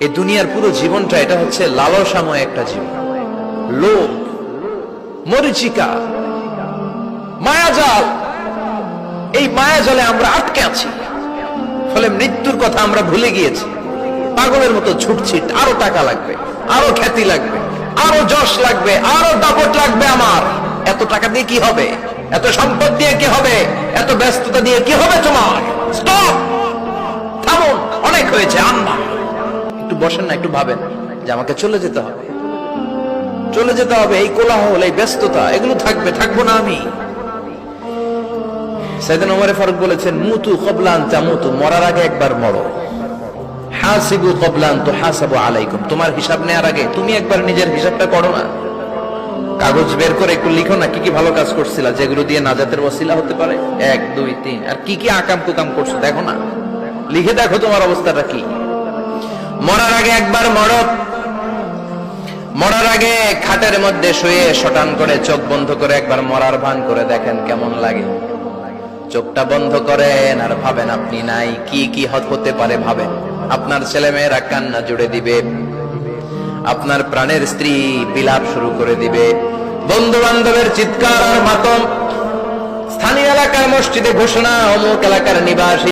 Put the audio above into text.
এই দুনিয়ার পুরো জীবনটা এটা হচ্ছে লালসাময় একটা জীবন, লোভ, মরিচিকা, মায়াজাল। এই মায়াজালে আমরা আটকে আছি, ফলে মৃত্যুর কথা আমরা ভুলে গিয়েছি। পাগলের মতো ছুটছি, আরো টাকা লাগবে, আরো খ্যাতি লাগবে, আরো যশ লাগবে, আরো দাপট লাগবে। আমার এত টাকা দিয়ে কি হবে? এত সম্পদ দিয়ে কি হবে? এত ব্যস্ততা দিয়ে কি হবে? তোমার স্টপ, থামুন, অনেক হয়েছে। আম্মা একটু বসেন না, একটু ভাবেন যে আমাকে চলে যেতে হবে, চলে যেতে হবে। এই কোলাহল, এই ব্যস্ততা, এগুলো থাকবে, থাকবো না আমি। সাইয়েদনা ওমর ফারুক বলেছেন, মুতু ক্বাবলা আন তামুতু, মরার আগে একবার মরো। হাসিবু ক্বাবলা আন তুহাসাবু আলাইকুম, তোমার হিসাব নেওয়ার আগে তুমি একবার নিজের হিসাবটা করো না। কাগজ বের করে একটু লিখো না, কি কি ভালো কাজ করছিলা, যেগুলো দিয়ে নাজাতের ওসিলা হতে পারে। 1 2 3, আর কি কি আকাম কুকাম করছো দেখো না, লিখে দেখো তোমার অবস্থাটা কি। মরার আগে একবার মরো। মরার আগে খাটের মধ্যে শুয়ে শটান করে চোখ বন্ধ করে একবার মরার ভান করে দেখেন কেমন লাগে। চোখটা বন্ধ করেন আর ভাবেন আপনি নাই, কি কি হতে পারে ভাবেন। আপনার ছেলে মেয়েরা কান্না জুড়ে দিবে, আপনার প্রাণের স্ত্রী বিলাপ শুরু করে দিবে, বন্ধু বান্ধবের চিৎকার আর মাতম, স্থানীয় এলাকার মসজিদে ঘোষণা, অমুক এলাকার নিবাসী